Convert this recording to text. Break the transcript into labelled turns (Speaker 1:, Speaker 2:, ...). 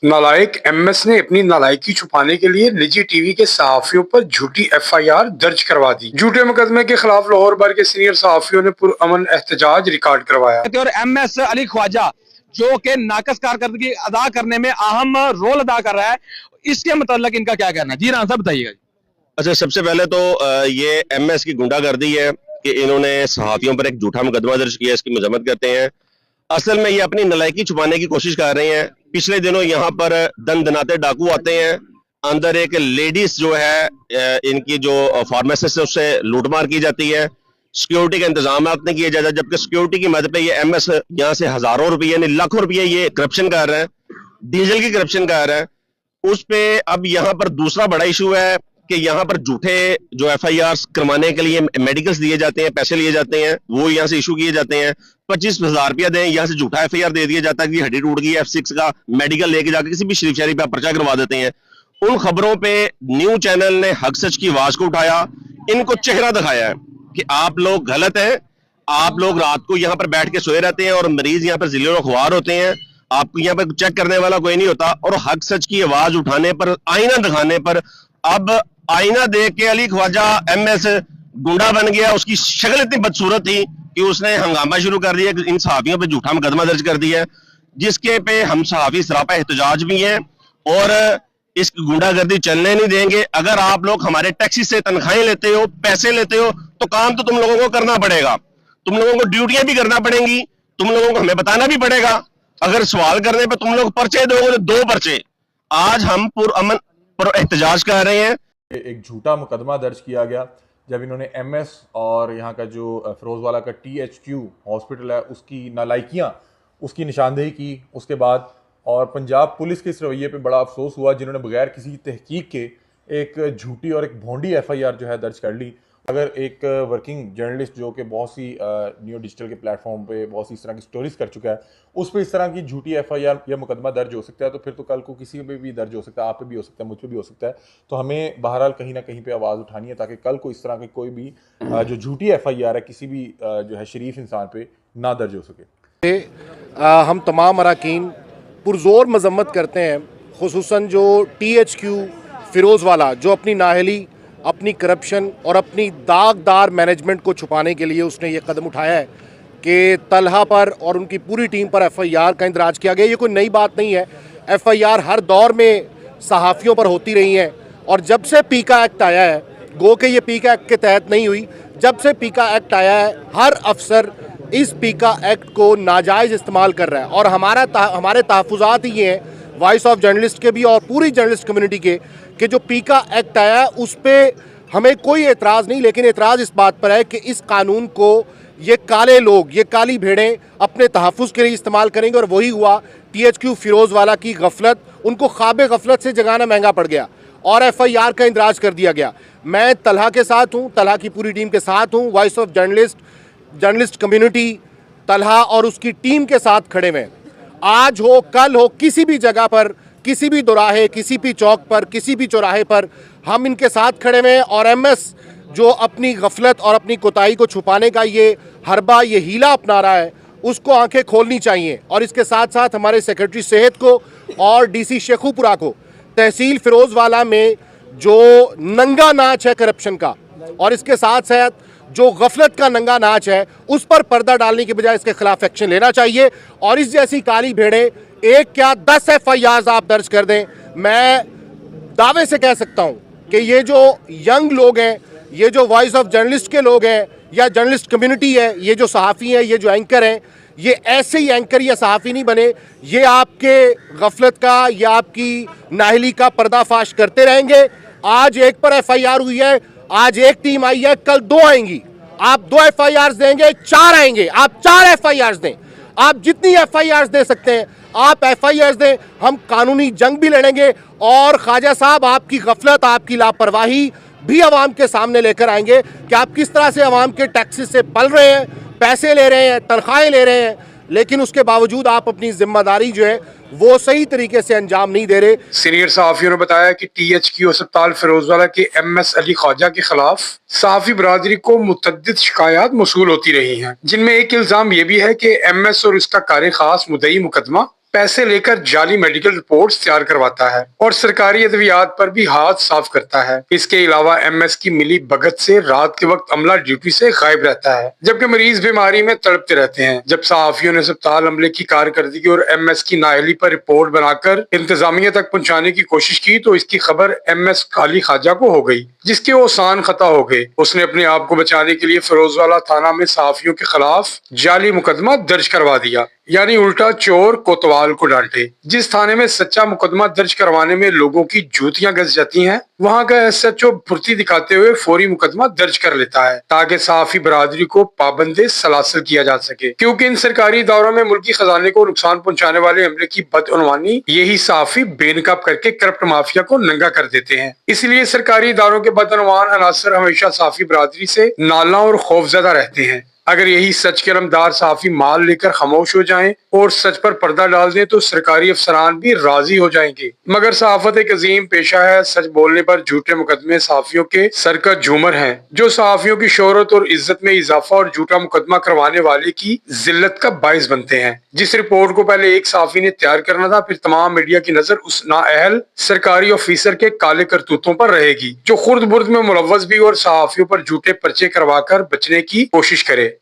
Speaker 1: नालायक एमएस ने अपनी नालायकी छुपाने के लिए निजी टीवी के सहाफियों पर झूठी एफआईआर दर्ज करवा दी। झूठे मुकदमे के खिलाफ लाहौर भर के सीनियर सहाफियों ने पुरअमन एहतजाज रिकॉर्ड करवाया।
Speaker 2: और एमएस अली ख्वाजा जो के नाकस कारकर्दगी अदा करने में अहम रोल अदा कर रहा है, इसके मतलब इनका क्या कहना है? जी रान साहब बताइएगा।
Speaker 3: अच्छा, सबसे पहले तो ये एमएस की गुंडागर्दी है कि इन्होंने सहाफियों पर एक झूठा मुकदमा दर्ज किया, इसकी मजम्मत करते हैं। असल में ये अपनी नालायकी छुपाने की कोशिश कर रहे हैं। पिछले दिनों यहाँ पर दनाते डाकू आते हैं, अंदर एक लेडीज जो है इनकी जो फार्मासिस्ट है उससे लूटमार की जाती है, सिक्योरिटी का इंतजाम नहीं किया जाता, जबकि सिक्योरिटी की मदद पे ये एमएस यहाँ से हजारों रुपये यानी लाखों रुपये ये करप्शन कर रहे हैं, डीजल की करप्शन कर रहे हैं। उस पे अब यहाँ पर दूसरा बड़ा इशू है कि यहाँ पर झूठे जो एफआईआर करवाने के लिए मेडिकल्स दिए जाते हैं, पैसे लिए जाते हैं, वो यहाँ से इशू किए जाते हैं। 25,000 रुपया दें, यहाँ से झूठा एफआईआर दे दिया जाता है कि हड्डी टूट गई, F6 का मेडिकल लेके जाकर किसी भी शरीफ शहरी पे पर्चा करवा देते हैं। उन खबरों पे न्यूज चैनल ने हक सच की आवाज को उठाया, इनको चेहरा दिखाया है कि आप लोग गलत हैं, आप लोग रात को यहाँ पर बैठ के सोए रहते हैं और मरीज यहाँ पर जिले अखबार होते हैं, आपको यहाँ पर चेक करने वाला कोई नहीं होता। और हक सच की आवाज उठाने पर, आईना दिखाने पर, अब आईना देख के अली ख्वाजा एमएस गुंडा बन गया। उसकी शक्ल इतनी बदसूरत थी कि उसने हंगामा शुरू कर दिया, इन सहाफियों पे झूठा मुकदमा दर्ज कर दिया, जिसके पे हम सहाफी सरापा एहतजाज भी हैं और इस गुंडागर्दी चलने नहीं देंगे। अगर आप लोग हमारे टैक्सी से तनख्वाहें लेते हो, पैसे लेते हो, तो काम तो तुम लोगों को करना पड़ेगा, तुम लोगों को ड्यूटियां भी करना पड़ेंगी, तुम लोगों को हमें बताना भी पड़ेगा। अगर सवाल करने पर तुम लोग पर्चे दोगे तो 2 पर्चे। आज हम पुरअमन पर एहतजाज कर रहे हैं।
Speaker 4: एक झूठा मुकदमा दर्ज किया गया जब इन्होंने एमएस और यहाँ का जो फिरोजवाला का THQ हॉस्पिटल है उसकी नालायकियाँ, उसकी निशानदेही की उसके बाद। और पंजाब पुलिस के इस रवैये पे बड़ा अफसोस हुआ जिन्होंने बगैर किसी तहकीक के एक झूठी और एक भोंडी एफआईआर जो है दर्ज कर ली। अगर एक वर्किंग जर्नलिस्ट जो कि बहुत सी न्यू डिजिटल के प्लेटफॉर्म पे बहुत सी इस तरह की स्टोरीज कर चुका है, उस पर इस तरह की झूठी एफआईआर या मुकदमा दर्ज हो सकता है, तो फिर तो कल को किसी पे भी दर्ज हो सकता है, आप पे भी हो सकता है, मुझ पे भी हो सकता है। तो हमें बहरहाल कहीं ना कहीं पे आवाज़ उठानी है ताकि कल को इस तरह की कोई भी जो झूठी एफआईआर है किसी भी जो है शरीफ इंसान पे ना दर्ज हो सके।
Speaker 5: हम तमाम अरकान पुरजोर मजम्मत करते हैं, खुसूसन जो THQ फिरोज़वाला जो अपनी नाहली, अपनी करप्शन और अपनी दागदार मैनेजमेंट को छुपाने के लिए उसने ये कदम उठाया है कि तलहा पर और उनकी पूरी टीम पर एफआईआर का इंदराज किया गया। ये कोई नई बात नहीं है, एफआईआर हर दौर में सहाफ़ियों पर होती रही हैं। और जब से पीका एक्ट आया है, गो के ये पीका एक्ट के तहत नहीं हुई, जब से पीका एक्ट आया है हर अफसर इस पीका एक्ट को नाजायज़ इस्तेमाल कर रहा है। और हमारे तहफ़्फ़ुज़ात ही ये हैं, वॉइस ऑफ जर्नलिस्ट के भी और पूरी जर्नलिस्ट कम्युनिटी के, कि जो पीका एक्ट आया है उस पर हमें कोई एतराज़ नहीं, लेकिन एतराज़ इस बात पर है कि इस कानून को ये काले लोग, ये काली भेड़ें अपने तहफ़्फ़ुज़ के लिए इस्तेमाल करेंगे। और वही हुआ, THQ फिरोज़वाला की गफलत, उनको ख्वाब गफलत से जगाना महंगा पड़ गया और एफआईआर का इंदराज कर दिया गया। मैं तलहा के साथ हूँ, तलहा की पूरी टीम के साथ हूँ, voice of journalist community Talha और उसकी टीम के साथ खड़े हुए। आज हो कल हो, किसी भी जगह पर, किसी भी दोराहे, किसी भी चौक पर, किसी भी चौराहे पर हम इनके साथ खड़े हुए हैं। और एमएस जो अपनी गफलत और अपनी कोताही को छुपाने का ये हरबा, ये हीला अपना रहा है, उसको आंखें खोलनी चाहिए। और इसके साथ साथ हमारे सेक्रेटरी सेहत को और DC शेखुपुरा को तहसील फिरोज़वाला में जो नंगा नाच है करप्शन का, और इसके साथ साथ जो गफलत का नंगा नाच है, उस पर पर्दा डालने के बजाय इसके खिलाफ एक्शन लेना चाहिए। और इस जैसी काली भेड़ें एक क्या 10 एफआईआर आप दर्ज कर दें, मैं दावे से कह सकता हूं कि ये जो यंग लोग हैं, ये जो वॉइस ऑफ जर्नलिस्ट के लोग हैं या जर्नलिस्ट कम्युनिटी है, ये जो सहाफ़ी हैं, ये जो एंकर हैं, ये ऐसे ही एंकर या सहाफ़ी नहीं बने, ये आपके गफलत का या आपकी नाहली का पर्दाफाश करते रहेंगे। आज एक पर एफआईआर हुई है, आज एक टीम आई है, कल 2 आएंगी। आप 2 एफआईआर देंगे, 4 आएंगे, आप 4 एफआईआर दें, आप जितनी एफआईआर दे सकते हैं आप एफआईआर दें, हम कानूनी जंग भी लड़ेंगे। और ख्वाजा साहब, आपकी गफलत, आपकी लापरवाही भी अवाम के सामने लेकर आएंगे कि आप किस तरह से अवाम के टैक्सेस से पल रहे हैं, पैसे ले रहे हैं, तनख्वाहें ले रहे हैं, लेकिन उसके बावजूद आप अपनी जिम्मेदारी जो है वो सही तरीके से अंजाम नहीं दे रहे।
Speaker 1: सीनियर सहाफियों ने बताया कि THQ अस्पताल फिरोजवाला के MS अली ख्वाजा के खिलाफ सहाफी बरादरी को मुतअद्दिद शिकायत मौसूल होती रही हैं, जिनमें एक इल्जाम ये भी है कि MS और उसका कार खास मुद्दई मुकदमा पैसे लेकर जाली मेडिकल रिपोर्ट्स तैयार करवाता है और सरकारी अद्वियात पर भी हाथ साफ करता है। इसके अलावा एमएस की मिली भगत से रात के वक्त अमला ड्यूटी से गायब रहता है, जबकि मरीज बीमारी में तड़पते रहते हैं। जब सहाफियों ने अस्पताल अमले की कारकर्दगी और एमएस की नाअहली पर रिपोर्ट बनाकर इंतजामिया तक पहुंचाने की कोशिश की तो इसकी खबर एमएस काली ख्वाजा को हो गई, जिसके वो आसान खता हो गए। उसने अपने आप को बचाने के लिए फिरोजवाला थाना में सहाफियों के खिलाफ जाली मुकदमा दर्ज करवा दिया, यानी उल्टा चोर कोतवाल को डांटे। जिस थाने में सच्चा मुकदमा दर्ज करवाने में लोगों की जूतियां गस जाती हैं, वहां का एसएचओ फुर्ती दिखाते हुए फौरी मुकदमा दर्ज कर लेता है ताकि सहाफी बरादरी को पाबंदे सलासल किया जा सके, क्योंकि इन सरकारी इदारों में मुल्की खजाने को नुकसान पहुंचाने वाले अमले की बदउनवानी यही सहाफी बेनकाब करके करप्ट माफिया को नंगा कर देते हैं। इसलिए सरकारी इदारों के बदउनवान अनासर हमेशा सहाफी बरादरी से नाला और खौफजदा रहते हैं। अगर यही सच के अलमदार सहाफी माल लेकर खामोश हो जाएं और सच पर पर्दा डाल दें तो सरकारी अफसरान भी राजी हो जाएंगे। मगर सहाफत एक अजीम पेशा है। सच बोलने पर झूठे मुकदमे सहाफियों के सर का झूमर हैं, जो सहाफियों की शोहरत और इज्जत में इजाफा और झूठा मुकदमा करवाने वाले की जिल्लत का बाइस बनते हैं। जिस रिपोर्ट को पहले एक सहाफी ने तैयार करना था, फिर तमाम मीडिया की नजर उस नाअहल सरकारी ऑफिसर के काले करतूतों पर रहेगी, जो खुर्द बुर्द में मुलव्वस भी और सहाफियों पर झूठे पर्चे करवाकर बचने की कोशिश करे।